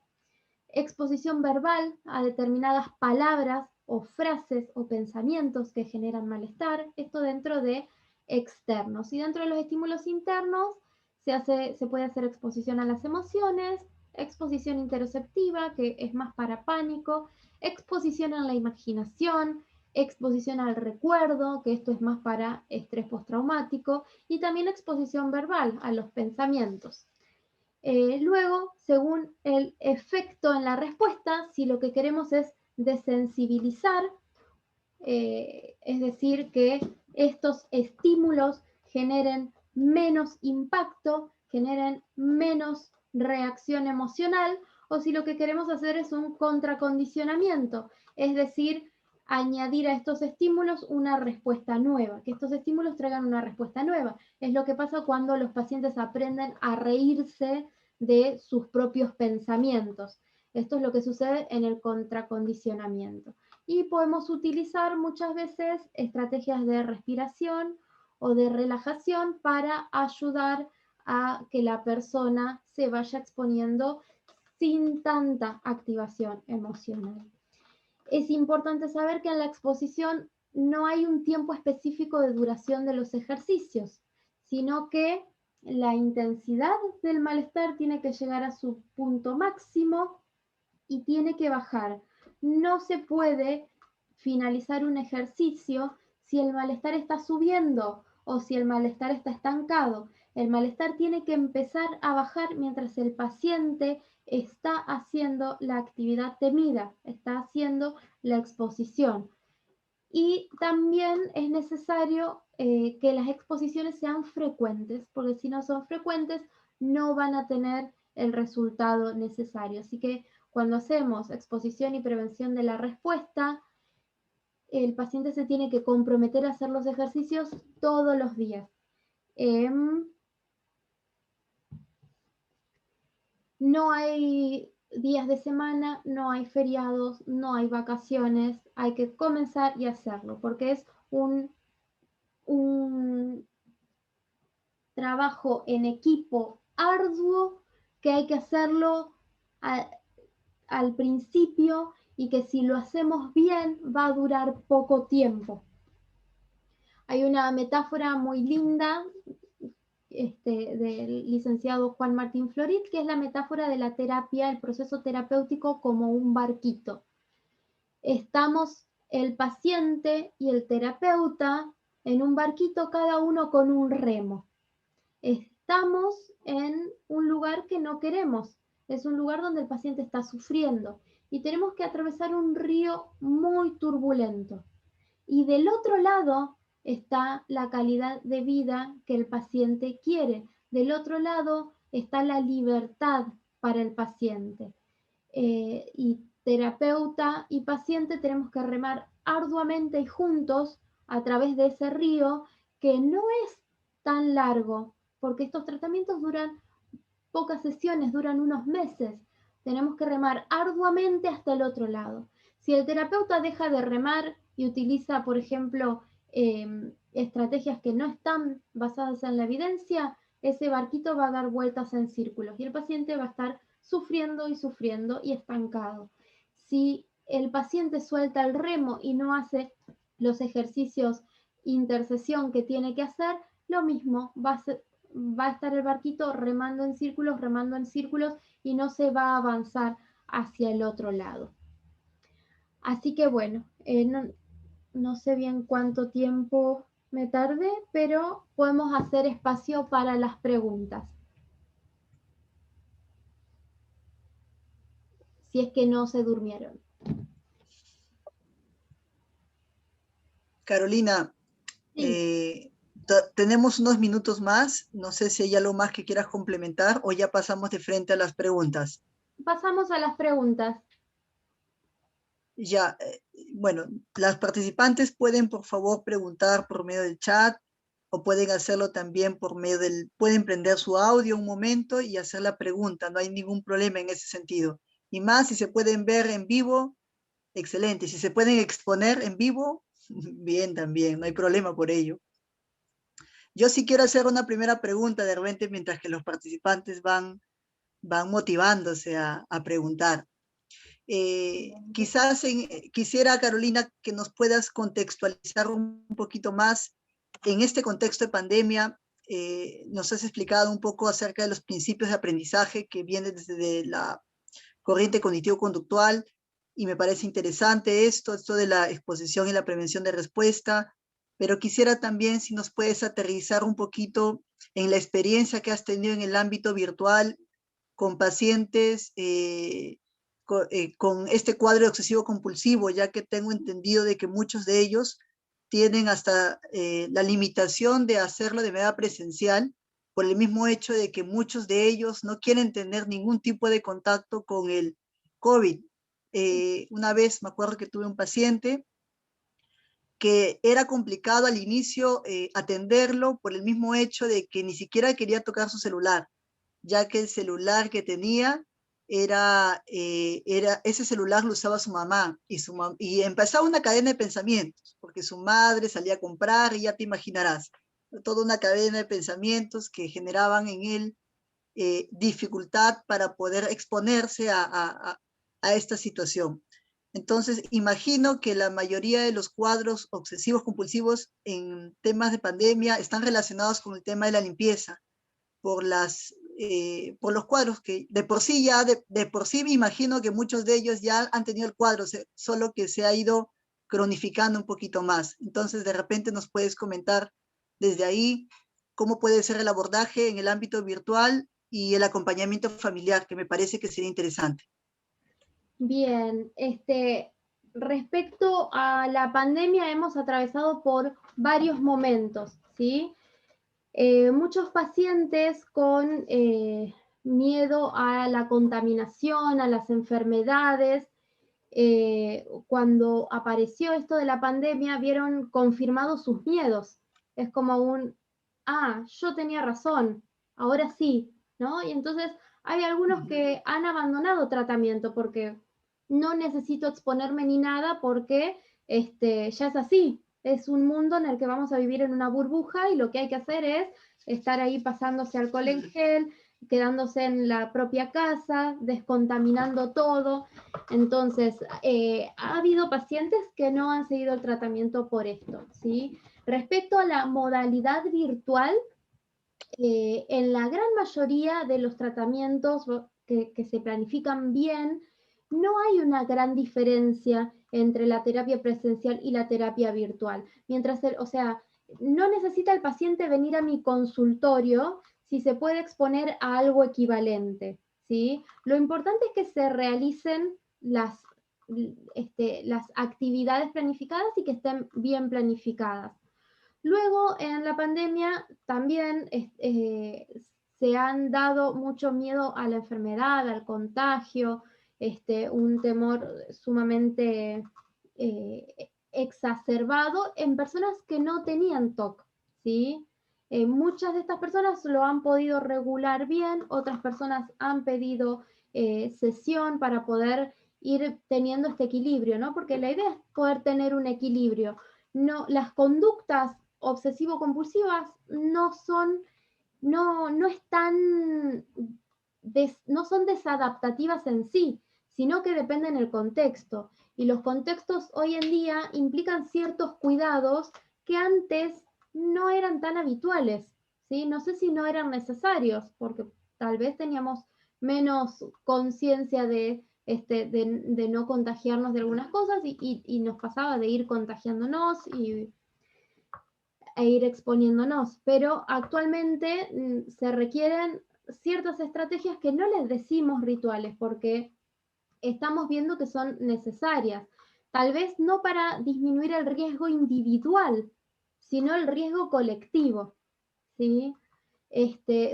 Exposición verbal a determinadas palabras o frases o pensamientos que generan malestar, esto dentro de externos. Y dentro de los estímulos internos se puede hacer exposición a las emociones, exposición interoceptiva, que es más para pánico, exposición en la imaginación, exposición al recuerdo, que esto es más para estrés postraumático, y también exposición verbal a los pensamientos. Luego, según el efecto en la respuesta, si lo que queremos es desensibilizar, es decir, que estos estímulos generen menos impacto, generen menos reacción emocional, o si lo que queremos hacer es un contracondicionamiento, es decir, añadir a estos estímulos una respuesta nueva, que estos estímulos traigan una respuesta nueva. Es lo que pasa cuando los pacientes aprenden a reírse de sus propios pensamientos. Esto es lo que sucede en el contracondicionamiento. Y podemos utilizar muchas veces estrategias de respiración o de relajación para ayudar a que la persona se vaya exponiendo sin tanta activación emocional. Es importante saber que en la exposición no hay un tiempo específico de duración de los ejercicios, sino que la intensidad del malestar tiene que llegar a su punto máximo y tiene que bajar. No se puede finalizar un ejercicio si el malestar está subiendo o si el malestar está estancado. El malestar tiene que empezar a bajar mientras el paciente está haciendo la actividad temida, está haciendo la exposición. Y también es necesario que las exposiciones sean frecuentes, porque si no son frecuentes no van a tener el resultado necesario. Así que cuando hacemos exposición y prevención de la respuesta, el paciente se tiene que comprometer a hacer los ejercicios todos los días. No hay días de semana, no hay feriados, no hay vacaciones, hay que comenzar y hacerlo, porque es un trabajo en equipo arduo que hay que hacerlo al principio y que si lo hacemos bien va a durar poco tiempo. Hay una metáfora muy linda del licenciado Juan Martín Florit, que es la metáfora de la terapia, el proceso terapéutico como un barquito. Estamos el paciente y el terapeuta en un barquito, cada uno con un remo. Estamos en un lugar que no queremos, es un lugar donde el paciente está sufriendo y tenemos que atravesar un río muy turbulento. Y del otro lado está la calidad de vida que el paciente quiere. Del otro lado está la libertad para el paciente. Y terapeuta y paciente tenemos que remar arduamente y juntos a través de ese río que no es tan largo, porque estos tratamientos duran pocas sesiones, duran unos meses. Tenemos que remar arduamente hasta el otro lado. Si el terapeuta deja de remar y utiliza, por ejemplo, estrategias que no están basadas en la evidencia, ese barquito va a dar vueltas en círculos y el paciente va a estar sufriendo y sufriendo y estancado. Si el paciente suelta el remo y no hace los ejercicios intercesión que tiene que hacer, lo mismo va a estar el barquito remando en círculos y no se va a avanzar hacia el otro lado. Así que bueno, no sé bien cuánto tiempo me tardé, pero podemos hacer espacio para las preguntas. Si es que no se durmieron. Carolina, Sí. Tenemos unos minutos más. No sé si hay algo más que quieras complementar o ya pasamos de frente a las preguntas. Pasamos a las preguntas. Ya, bueno, las participantes pueden por favor preguntar por medio del chat o pueden hacerlo también por medio pueden prender su audio un momento y hacer la pregunta. No hay ningún problema en ese sentido. Y más si se pueden ver en vivo, excelente. Si se pueden exponer en vivo, bien también, no hay problema por ello. Yo sí quiero hacer una primera pregunta de repente mientras que los participantes van van motivándose a preguntar. Quizás quisiera, Carolina, que nos puedas contextualizar un poquito más en este contexto de pandemia. Nos has explicado un poco acerca de los principios de aprendizaje que vienen desde la corriente cognitivo-conductual, y me parece interesante esto de la exposición y la prevención de respuesta, pero quisiera también si nos puedes aterrizar un poquito en la experiencia que has tenido en el ámbito virtual con pacientes con este cuadro obsesivo compulsivo, ya que tengo entendido de que muchos de ellos tienen hasta la limitación de hacerlo de manera presencial, por el mismo hecho de que muchos de ellos no quieren tener ningún tipo de contacto con el COVID. Una vez me acuerdo que tuve un paciente que era complicado al inicio atenderlo por el mismo hecho de que ni siquiera quería tocar su celular, ya que el celular que tenía ese celular lo usaba su mamá, y empezaba una cadena de pensamientos, porque su madre salía a comprar, y ya te imaginarás, toda una cadena de pensamientos que generaban en él dificultad para poder exponerse a esta situación. Entonces, imagino que la mayoría de los cuadros obsesivos compulsivos en temas de pandemia están relacionados con el tema de la limpieza, por los cuadros que de por sí de por sí me imagino que muchos de ellos ya han tenido el cuadro, solo que se ha ido cronificando un poquito más. Entonces, de repente nos puedes comentar desde ahí cómo puede ser el abordaje en el ámbito virtual y el acompañamiento familiar, que me parece que sería interesante. Bien, respecto a la pandemia hemos atravesado por varios momentos, ¿sí? Muchos pacientes con miedo a la contaminación, a las enfermedades, cuando apareció esto de la pandemia, vieron confirmados sus miedos. Es como yo tenía razón, ahora sí, ¿no? Y entonces hay algunos que han abandonado tratamiento porque no necesito exponerme ni nada porque ya es así. Es un mundo en el que vamos a vivir en una burbuja y lo que hay que hacer es estar ahí pasándose alcohol en gel, quedándose en la propia casa, descontaminando todo. Entonces, ha habido pacientes que no han seguido el tratamiento por esto, ¿sí? Respecto a la modalidad virtual, en la gran mayoría de los tratamientos que se planifican bien, no hay una gran diferencia entre la terapia presencial y la terapia virtual. O sea, no necesita el paciente venir a mi consultorio si se puede exponer a algo equivalente, ¿sí? Lo importante es que se realicen las actividades planificadas y que estén bien planificadas. Luego, en la pandemia también se han dado mucho miedo a la enfermedad, al contagio, un temor sumamente exacerbado en personas que no tenían TOC, ¿sí? Muchas de estas personas lo han podido regular bien, otras personas han pedido sesión para poder ir teniendo este equilibrio, ¿no? Porque la idea es poder tener un equilibrio. No, las conductas obsesivo-compulsivas no son, no están, no son desadaptativas en sí, sino que dependen del contexto. Y los contextos hoy en día implican ciertos cuidados que antes no eran tan habituales, ¿sí? No sé si no eran necesarios, porque tal vez teníamos menos conciencia de no contagiarnos de algunas cosas y nos pasaba de ir contagiándonos e ir exponiéndonos, pero actualmente se requieren ciertas estrategias que no les decimos rituales porque estamos viendo que son necesarias, tal vez no para disminuir el riesgo individual, sino el riesgo colectivo, ¿sí?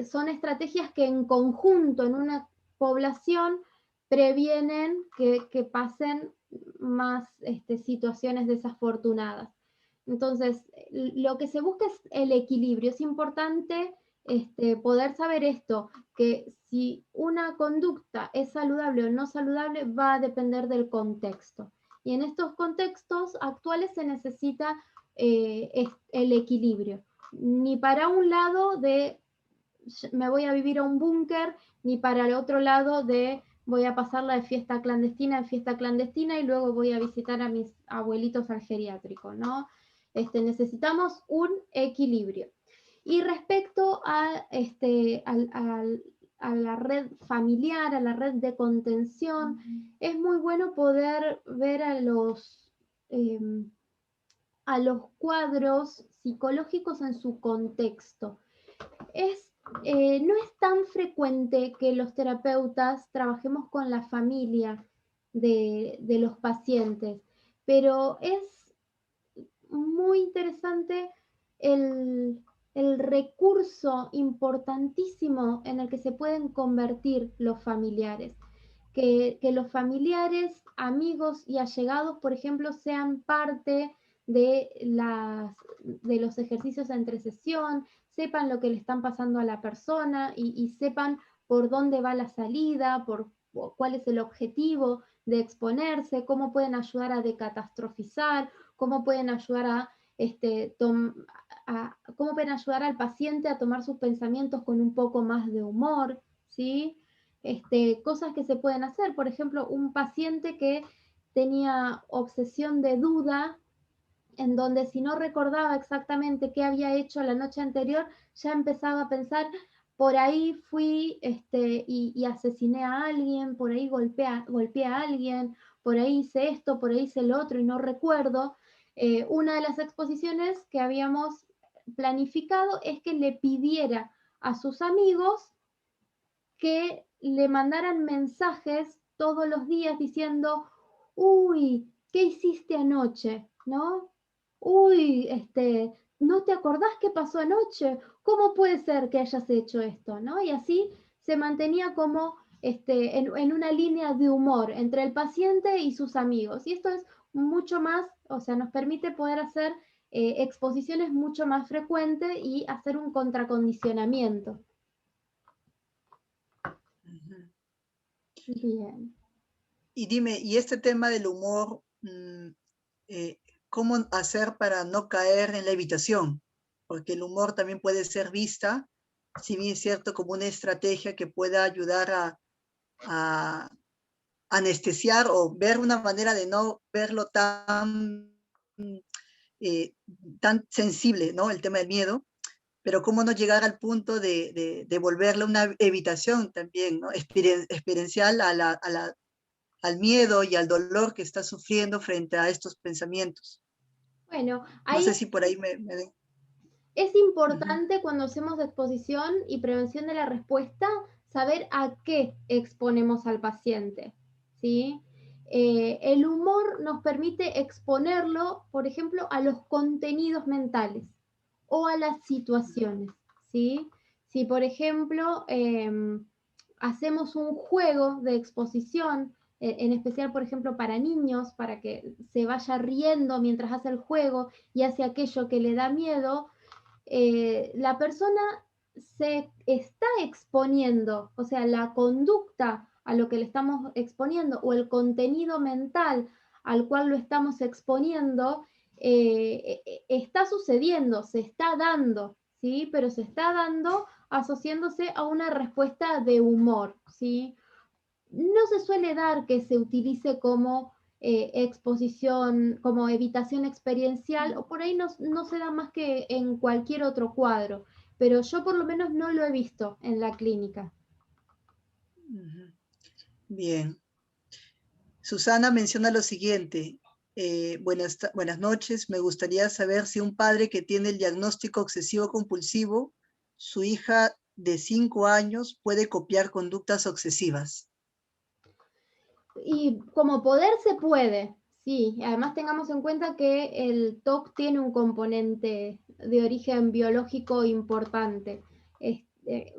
Son estrategias que en conjunto en una población previenen que pasen más situaciones desafortunadas. Entonces, lo que se busca es el equilibrio. Es importante poder saber esto, que si una conducta es saludable o no saludable va a depender del contexto. Y en estos contextos actuales se necesita el equilibrio. Ni para un lado de me voy a vivir a un búnker ni para el otro lado de voy a pasarla de fiesta clandestina en fiesta clandestina y luego voy a visitar a mis abuelitos al geriátrico, ¿no? Necesitamos un equilibrio. Y respecto a, a la red familiar, a la red de contención, es muy bueno poder ver a los cuadros psicológicos en su contexto. No es tan frecuente que los terapeutas trabajemos con la familia de los pacientes, pero es muy interesante el recurso importantísimo en el que se pueden convertir los familiares. Que los familiares, amigos y allegados, por ejemplo, sean parte de los ejercicios entre sesión, sepan lo que le están pasando a la persona y sepan por dónde va la salida, por cuál es el objetivo de exponerse, cómo pueden ayudar a decatastrofizar, cómo pueden ayudar cómo pueden ayudar al paciente a tomar sus pensamientos con un poco más de humor, ¿sí? Cosas que se pueden hacer. Por ejemplo, un paciente que tenía obsesión de duda, en donde si no recordaba exactamente qué había hecho la noche anterior, ya empezaba a pensar, por ahí fui y asesiné a alguien, por ahí golpeé a alguien, por ahí hice esto, por ahí hice lo otro y no recuerdo. Una de las exposiciones que habíamos planificado es que le pidiera a sus amigos que le mandaran mensajes todos los días diciendo, uy, ¿qué hiciste anoche? ¿No? Uy, ¿no te acordás qué pasó anoche? ¿Cómo puede ser que hayas hecho esto? ¿No? Y así se mantenía como en una línea de humor entre el paciente y sus amigos. Y esto es mucho más, o sea, nos permite poder hacer exposiciones mucho más frecuentes y hacer un contracondicionamiento. Bien. Y dime, y este tema del humor, ¿cómo hacer para no caer en la evitación? Porque el humor también puede ser vista, si bien es cierto, como una estrategia que pueda ayudar a anestesiar o ver una manera de no verlo tan sensible, ¿no? El tema del miedo, pero cómo no llegar al punto de volverlo una evitación también, ¿no? Experiencial al miedo y al dolor que está sufriendo frente a estos pensamientos. Bueno, No ahí sé si por ahí es importante cuando hacemos exposición y prevención de la respuesta saber a qué exponemos al paciente, ¿sí? El humor nos permite exponerlo, por ejemplo, a los contenidos mentales o a las situaciones, ¿sí? Si, por ejemplo, hacemos un juego de exposición, en especial, por ejemplo, para niños, para que se vaya riendo mientras hace el juego y hace aquello que le da miedo, la persona se está exponiendo, o sea, la conducta a lo que le estamos exponiendo o el contenido mental al cual lo estamos exponiendo, está sucediendo, se está dando, ¿sí? Pero se está dando asociándose a una respuesta de humor, ¿sí? No se suele dar que se utilice como exposición, como evitación experiencial, o por ahí no se da más que en cualquier otro cuadro, pero yo por lo menos no lo he visto en la clínica. Bien. Susana menciona lo siguiente. Buenas noches. Me gustaría saber si un padre que tiene el diagnóstico obsesivo compulsivo, su hija de 5 años puede copiar conductas obsesivas. Y como poder se puede, sí. Además tengamos en cuenta que el TOC tiene un componente de origen biológico importante.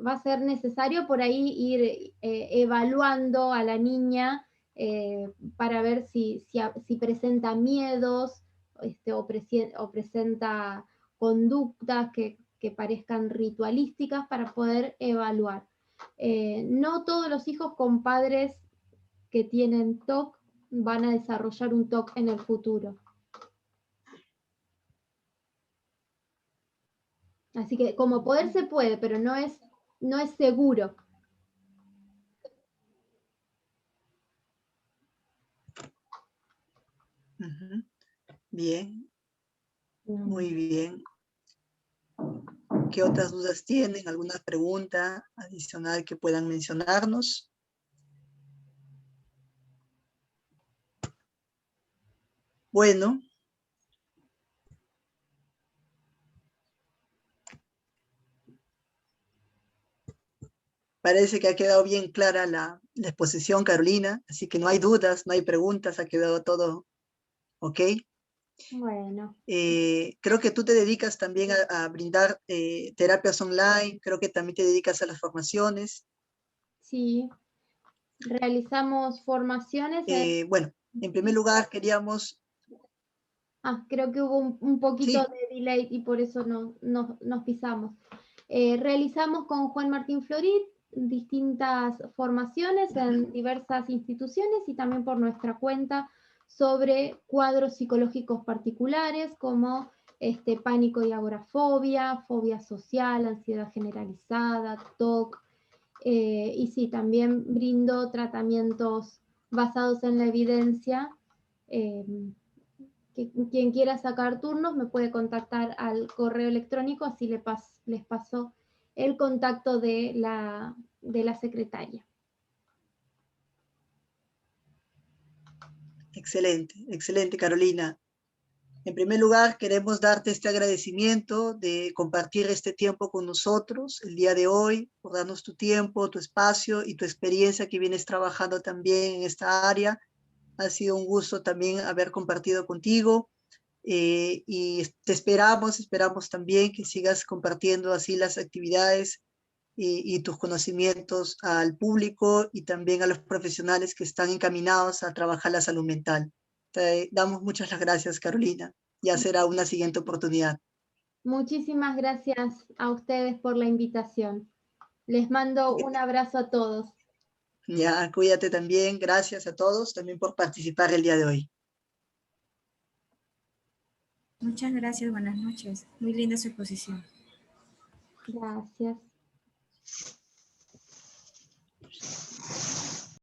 Va a ser necesario por ahí ir evaluando a la niña para ver si presenta miedos o presenta conductas que parezcan ritualísticas para poder evaluar. No todos los hijos con padres que tienen TOC van a desarrollar un TOC en el futuro. Así que como poder se puede, pero no es seguro. Ujú. Bien, muy bien. ¿Qué otras dudas tienen? ¿Alguna pregunta adicional que puedan mencionarnos? Bueno. Parece que ha quedado bien clara la exposición, Carolina, así que no hay dudas, no hay preguntas, ha quedado todo ok. Bueno. Creo que tú te dedicas también a brindar terapias online, creo que también te dedicas a las formaciones. Sí, realizamos formaciones. Bueno, en primer lugar queríamos... Creo que hubo un poquito Sí. de delay y por eso nos pisamos. Realizamos con Juan Martín Florit distintas formaciones en diversas instituciones y también por nuestra cuenta sobre cuadros psicológicos particulares como pánico y agorafobia, fobia social, ansiedad generalizada, TOC. Y sí, también brindo tratamientos basados en la evidencia. Quien quiera sacar turnos me puede contactar al correo electrónico, así les paso el contacto de la secretaria. Excelente, excelente, Carolina. En primer lugar, queremos darte este agradecimiento de compartir este tiempo con nosotros el día de hoy, por darnos tu tiempo, tu espacio y tu experiencia que vienes trabajando también en esta área. Ha sido un gusto también haber compartido contigo y te esperamos también que sigas compartiendo así las actividades y tus conocimientos al público y también a los profesionales que están encaminados a trabajar la salud mental. Te damos muchas las gracias, Carolina. Ya será una siguiente oportunidad. Muchísimas gracias a ustedes por la invitación. Les mando un abrazo a todos. Ya, cuídate también. Gracias a todos también por participar el día de hoy. Muchas gracias, buenas noches. Muy linda su exposición. Gracias.